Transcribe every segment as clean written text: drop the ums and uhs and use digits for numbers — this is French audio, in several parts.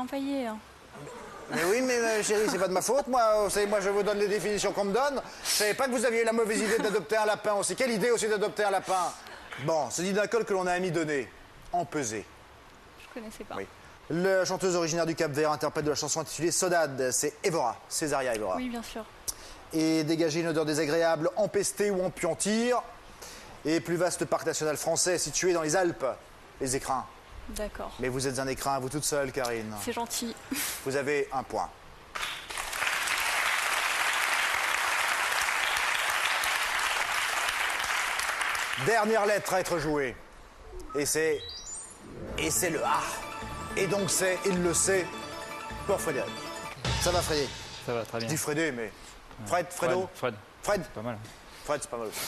empaillé. Hein. Mais oui, mais chérie, c'est pas de ma faute, moi. Vous savez, moi, je vous donne les définitions qu'on me donne. Je savais pas que vous aviez la mauvaise idée d'adopter un lapin aussi. Quelle idée aussi d'adopter un lapin? Bon, c'est dit d'un col que l'on a ami donné. Empesé. Je connaissais pas. Oui. La chanteuse originaire du Cap-Vert, interprète de la chanson intitulée Sodade, c'est Évora, Césaria Évora. Oui, bien sûr. Et dégager une odeur désagréable, empester ou empuantir. Et plus vaste parc national français situé dans les Alpes, les écrins. D'accord. Mais vous êtes un écrin, vous toute seule, Karine. C'est gentil. Vous avez un point. Dernière lettre à être jouée. Et c'est le A. Et donc c'est, il le sait, pour Frédéric. Ça va, Frédéric? Ça va, très bien. Je dis Frédé, mais... Fred, Fredo? Fred. Fred? Pas mal. Fred, c'est pas mal aussi.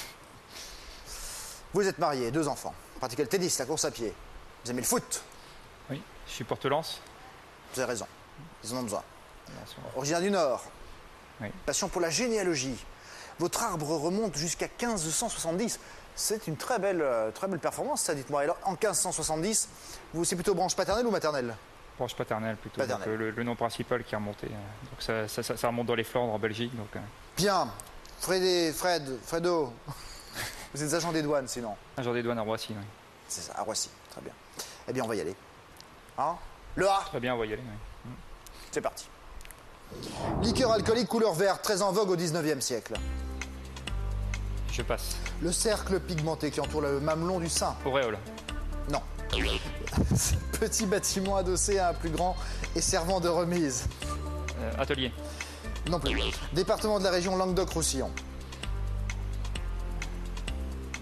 Vous êtes marié, 2 enfants. Pratiquez le tennis, la course à pied. Vous aimez le foot? Oui, je suis porte-lance. Vous avez raison. Ils en ont besoin. Bien sûr. Originaire du Nord. Oui. Passion pour la généalogie. Votre arbre remonte jusqu'à 1570. C'est une très belle performance, ça, dites-moi. Alors, en 1570, c'est plutôt branche paternelle ou maternelle? Branche paternelle plutôt. Paternelle. Donc, le nom principal qui est remonté. Donc ça remonte dans les Flandres en Belgique. Donc, Bien. Fredo. Vous êtes agent des douanes, sinon? agent des douanes à Roissy. Oui. C'est ça, à Roissy. Très bien. Eh bien, on va y aller. Hein? Le A, Très bien, on va y aller. Oui. c'est parti. Liqueur alcoolique couleur verte, très en vogue au 19e siècle. Je passe. Le cercle pigmenté qui entoure le mamelon du sein. Auréole. Non. Petit bâtiment adossé à un plus grand et servant de remise. Atelier. Non plus. Département de la région Languedoc-Roussillon.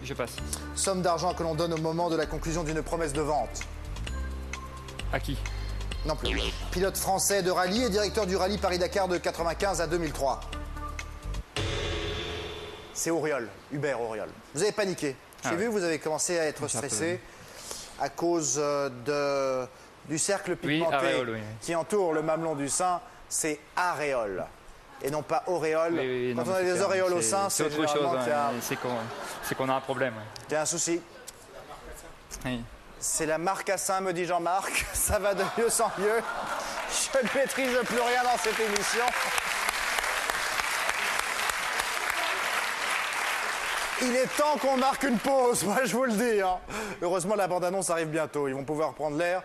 Je passe. Somme d'argent que l'on donne au moment de la conclusion d'une promesse de vente. Acquis. Non plus. Pilote français de rallye et directeur du rallye Paris-Dakar de 95 à 2003. C'est Auriol, Hubert Auriol. Vous avez paniqué. J'ai vu, vous avez commencé à être stressé à cause du cercle pigmenté aréole, qui entoure le mamelon du sein. C'est aréole et non pas auréole. Oui, Quand non, on a des auréoles au sein, c'est autre chose. C'est qu'on a un problème. qu'il y a un souci. Oui. C'est la marque à sein, me dit Jean-Marc. Ça va de mieux en mieux. Je ne maîtrise plus rien dans cette émission. Il est temps qu'on marque une pause, moi je vous le dis. Hein. Heureusement, la bande-annonce arrive bientôt. Ils vont pouvoir prendre l'air.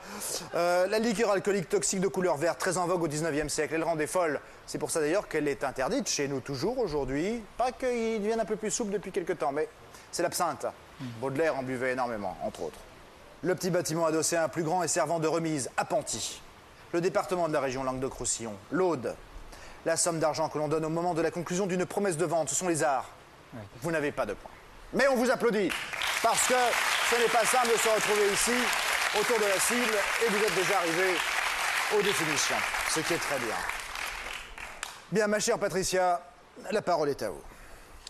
La liqueur alcoolique toxique de couleur verte, très en vogue au 19e siècle. Elle rendait folle. C'est pour ça d'ailleurs qu'elle est interdite chez nous toujours aujourd'hui. Pas qu'il devienne un peu plus souple depuis quelques temps, mais c'est l'absinthe. Baudelaire en buvait énormément, entre autres. Le petit bâtiment adossé à un plus grand et servant de remise, Appentis. Le département de la région Languedoc-Roussillon, l'Aude. La somme d'argent que l'on donne au moment de la conclusion d'une promesse de vente, ce sont les arts. Oui. Vous n'avez pas de points. Mais on vous applaudit, parce que ce n'est pas simple de se retrouver ici, autour de la cible, et vous êtes déjà arrivé aux définitions, ce qui est très bien. Bien, ma chère Patricia, la parole est à vous.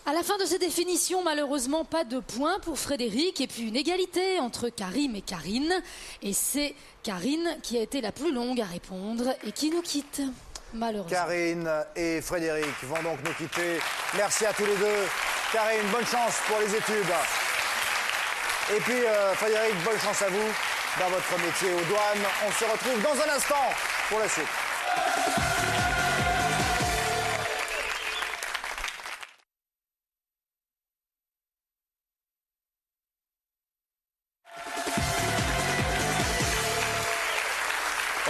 À la fin de ces définitions, malheureusement, pas de points pour Frédéric et puis une égalité entre Karim et Karine. Et c'est Karine qui a été la plus longue à répondre et qui nous quitte, malheureusement. Karine et Frédéric vont donc nous quitter. Merci à tous les deux. Karine, bonne chance pour les études. Et puis, Frédéric, bonne chance à vous dans votre métier aux douanes. On se retrouve dans un instant pour la suite.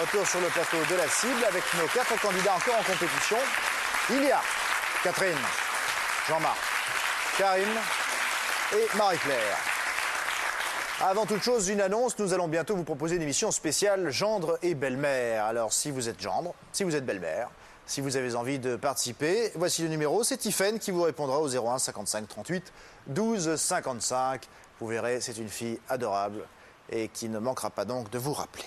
Retour sur le plateau de la cible avec nos 4 candidats encore en compétition. Il y a Catherine, Jean-Marc, Karine et Marie-Claire. Avant toute chose, une annonce, nous allons bientôt vous proposer une émission spéciale gendre et belle-mère. Alors si vous êtes gendre, si vous êtes belle-mère, si vous avez envie de participer, voici le numéro, c'est Tiffaine qui vous répondra au 01 55 38 12 55. Vous verrez, c'est une fille adorable et qui ne manquera pas donc de vous rappeler.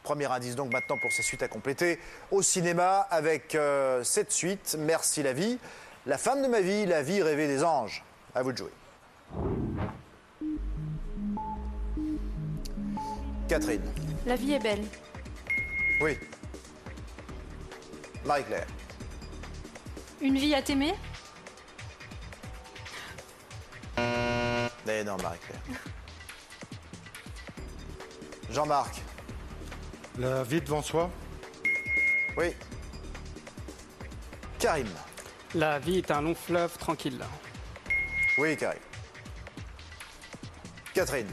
Premier indice donc maintenant pour ces suites à compléter. Au cinéma avec cette suite, Merci la vie, La femme de ma vie, La vie rêvée des anges. À vous de jouer. Catherine. La vie est belle. Oui. Marie-Claire. Une vie à t'aimer. Mais non, Marie-Claire. Jean-Marc. La vie devant soi. Oui. Karim. La vie est un long fleuve tranquille. Oui, Karim. Catherine.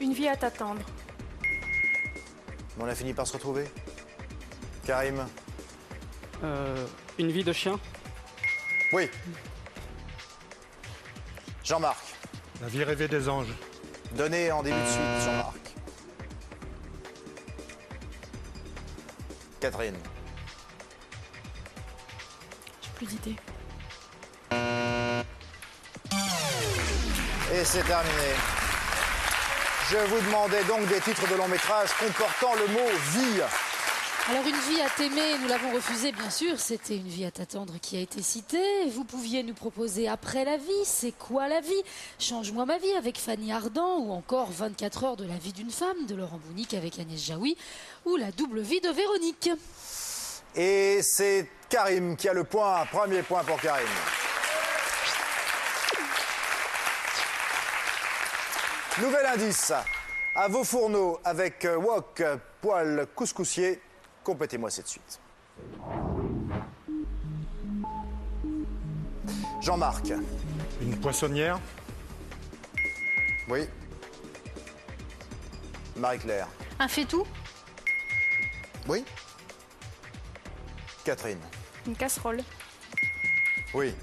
Une vie à t'attendre. On a fini par se retrouver. Karim. Une vie de chien. Oui. Jean-Marc. La vie rêvée des anges. Donné en début de suite, Jean-Marc. Catherine. J'ai plus d'idées. Et c'est terminé. Je vous demandais donc des titres de long métrage comportant le mot vie. Alors une vie à t'aimer, nous l'avons refusé bien sûr, c'était Une vie à t'attendre qui a été citée. Vous pouviez nous proposer Après la vie, C'est quoi la vie? Change-moi ma vie avec Fanny Ardant ou encore 24 heures de la vie d'une femme de Laurent Bounic avec Agnès Jaoui ou La double vie de Véronique. Et c'est Karim qui a le point. Premier point pour Karim. Nouvel indice. À vos fourneaux avec wok, poêle, couscoussier. Complétez-moi cette suite. Jean-Marc. Une poissonnière. Oui. Marie-Claire. Un fait-tout. Oui. Catherine. Une casserole. Oui.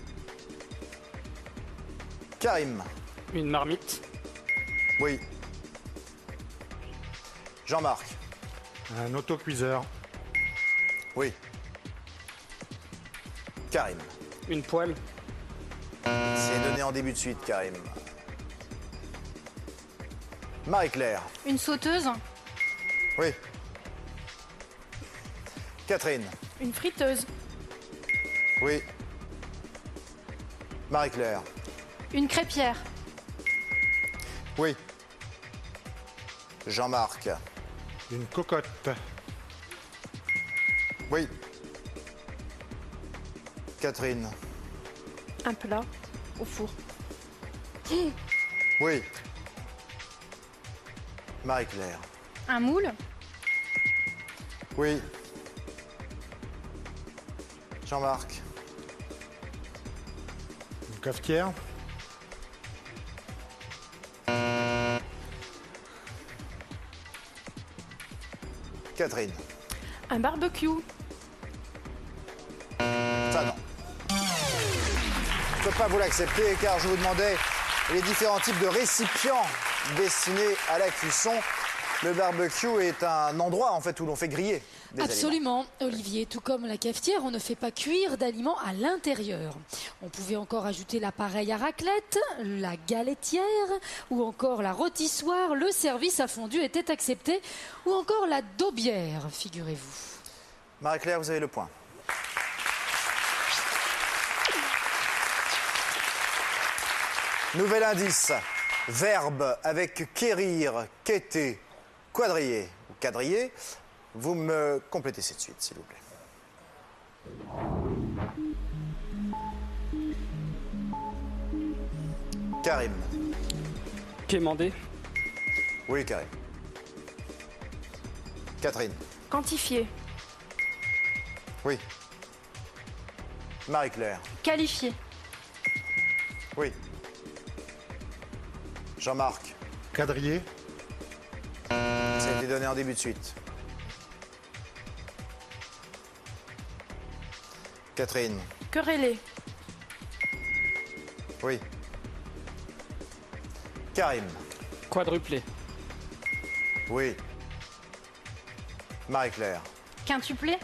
Karim. Une marmite. Oui. Jean-Marc. Un autocuiseur. Oui. Karim. Une poêle. C'est donné en début de suite, Karim. Marie-Claire. Une sauteuse. Oui. Catherine. Une friteuse. Oui. Marie-Claire. Une crêpière. Oui. Jean-Marc. Une cocotte. Oui. Catherine. Un plat au four. Oui. Marie-Claire. Un moule. Oui. Jean-Marc. Une cafetière. Catherine. Un barbecue. Ça non. Je ne peux pas vous l'accepter car je vous demandais les différents types de récipients destinés à la cuisson. Le barbecue est un endroit en fait où l'on fait griller des aliments. Absolument, Olivier. Tout comme la cafetière, on ne fait pas cuire d'aliments à l'intérieur. On pouvait encore ajouter l'appareil à raclette, la galetière ou encore la rôtissoire. Le service à fondu était accepté ou encore la daubière, figurez-vous. Marie-Claire, vous avez le point. Nouvel indice. Verbe avec quérir, quêter, quadriller ou quadriller. Vous me complétez cette suite, s'il vous plaît. Karim. Quémander. Oui, Karim. Catherine. Quantifié. Oui. Marie-Claire. Qualifié. Oui. Jean-Marc. Quadriller. Ça a été donné en début de suite. Catherine. Querellé. Oui. Karim. Quadruplé. Oui. Marie-Claire. Quintuplé.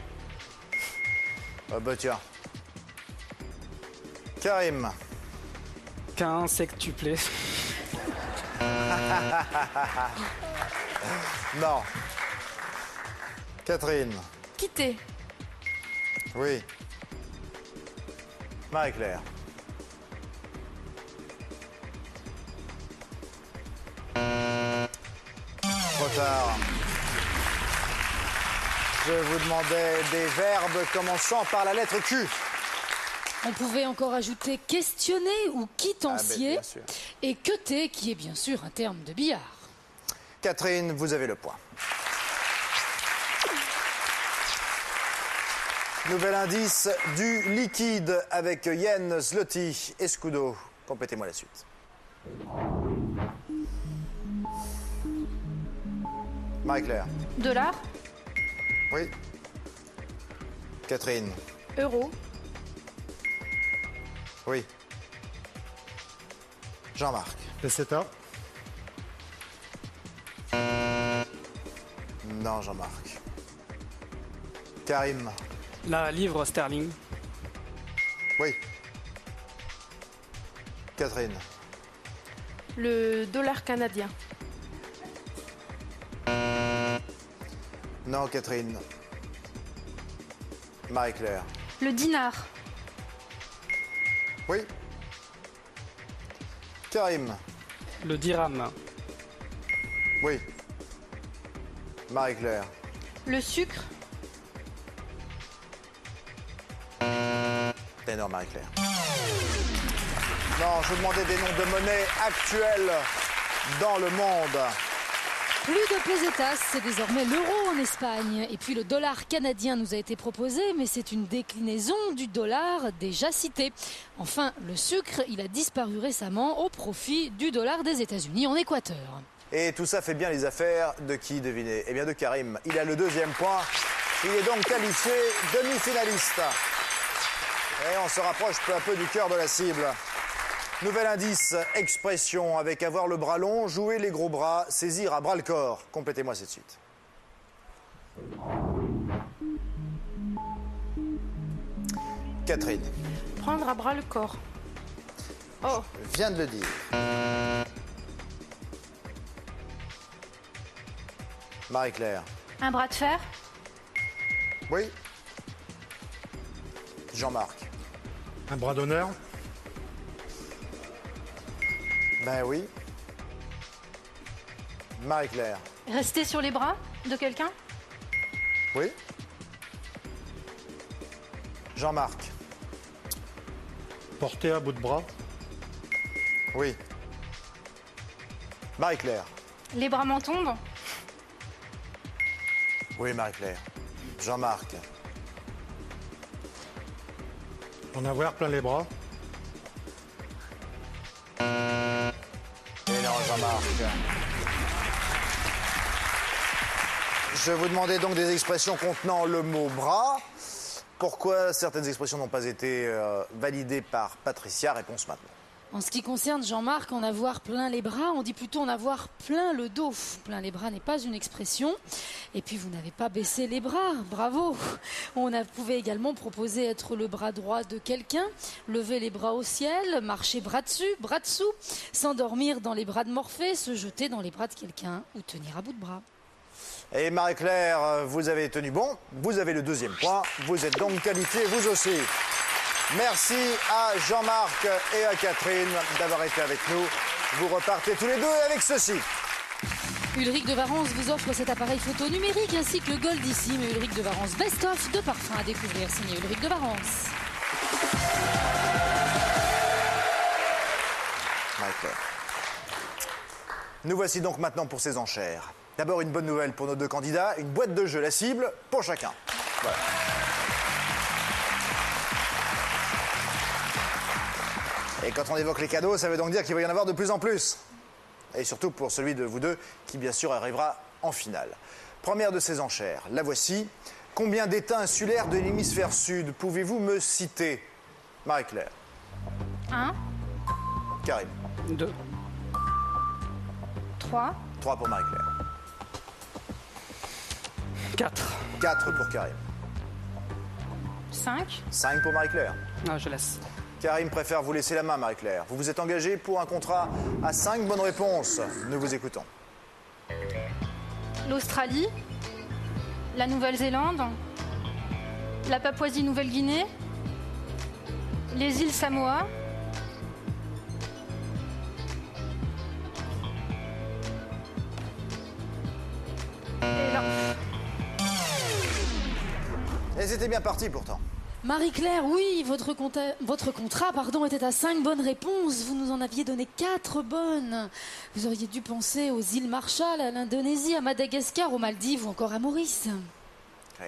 Oh bah tiens. Karim. Quintuplé. Non. Catherine. Quitté. Oui. Marie-Claire. Trop tard. Je vous demandais des verbes commençant par la lettre Q. On pouvait encore ajouter questionner ou quitancier bien sûr. et queuter, qui est bien sûr un terme de billard. Catherine, vous avez le point. Nouvel indice, du liquide avec yen, zloty et scudo. Complétez-moi la suite. Marie-Claire. Dollar. Oui. Catherine. Euro. Oui. Jean-Marc. Peseta. Non, Jean-Marc. Karim. La livre sterling. Oui. Catherine. Le dollar canadien. Non, Catherine. Marie-Claire. Le dinar. Oui. Karim. Le dirham. Oui. Marie-Claire. Le sucre. C'est énorme, Marie-Claire. Non, je vous demandais des noms de monnaies actuelles dans le monde. Plus de pesetas, c'est désormais l'euro en Espagne. Et puis le dollar canadien nous a été proposé, mais c'est une déclinaison du dollar déjà cité. Enfin, le sucre, il a disparu récemment au profit du dollar des États-Unis en Équateur. Et tout ça fait bien les affaires de qui, devinez? Eh bien de Karim. Il a le deuxième point. Il est donc qualifié demi-finaliste. Et on se rapproche peu à peu du cœur de la cible. Nouvel indice, expression avec avoir le bras long, jouer les gros bras, saisir à bras le corps. Complétez-moi cette suite. Catherine. Prendre à bras le corps. Oh. Je viens de le dire. Marie-Claire. Un bras de fer. Oui. Jean-Marc. Un bras d'honneur. Ben oui. Marie-Claire. Rester sur les bras de quelqu'un. Oui. Jean-Marc. Porter à bout de bras. Oui. Marie-Claire. Les bras m'en tombent. Oui, Marie-Claire. Jean-Marc. En avoir plein les bras. Et non, Jean-Marc. Je vous demandais donc des expressions contenant le mot bras. Pourquoi certaines expressions n'ont pas été validées par Patricia? Réponse maintenant. En ce qui concerne Jean-Marc, en avoir plein les bras, on dit plutôt en avoir plein le dos. Plein les bras n'est pas une expression. Et puis vous n'avez pas baissé les bras, bravo. On pouvait également proposer être le bras droit de quelqu'un, lever les bras au ciel, marcher bras dessus, bras dessous, s'endormir dans les bras de Morphée, se jeter dans les bras de quelqu'un ou tenir à bout de bras. Et Marie-Claire, vous avez tenu bon. Vous avez le deuxième point. Vous êtes donc qualifié, vous aussi. Merci à Jean-Marc et à Catherine d'avoir été avec nous. Vous repartez tous les deux avec ceci. Ulrich de Varence vous offre cet appareil photo numérique ainsi que le Goldissime et Ulrich de Varence Best of de parfums à découvrir, signé Ulrich de Varence. Marie-Claire. Nous voici donc maintenant pour ces enchères. D'abord, une bonne nouvelle pour nos deux candidats, une boîte de jeu, la cible, pour chacun. Voilà. Et quand on évoque les cadeaux, ça veut donc dire qu'il va y en avoir de plus en plus. Et surtout pour celui de vous deux qui, bien sûr, arrivera en finale. Première de ces enchères, la voici. Combien d'États insulaires de l'hémisphère sud pouvez-vous me citer? Marie-Claire. 1, Karim. 2. 3, 3 pour Marie-Claire. 4. 4 pour Karim. 5, 5 pour Marie-Claire. Ah, je laisse. Karim préfère vous laisser la main, Marie-Claire. Vous vous êtes engagé pour un contrat à 5 bonnes réponses. Nous vous écoutons. l'Australie, la Nouvelle-Zélande, la Papouasie-Nouvelle-Guinée, les îles Samoa, et là. Et c'était bien parti pourtant. Marie-Claire, oui, votre contrat était à 5 bonnes réponses. Vous nous en aviez donné 4 bonnes. Vous auriez dû penser aux îles Marshall, à l'Indonésie, à Madagascar, aux Maldives ou encore à Maurice. Oui.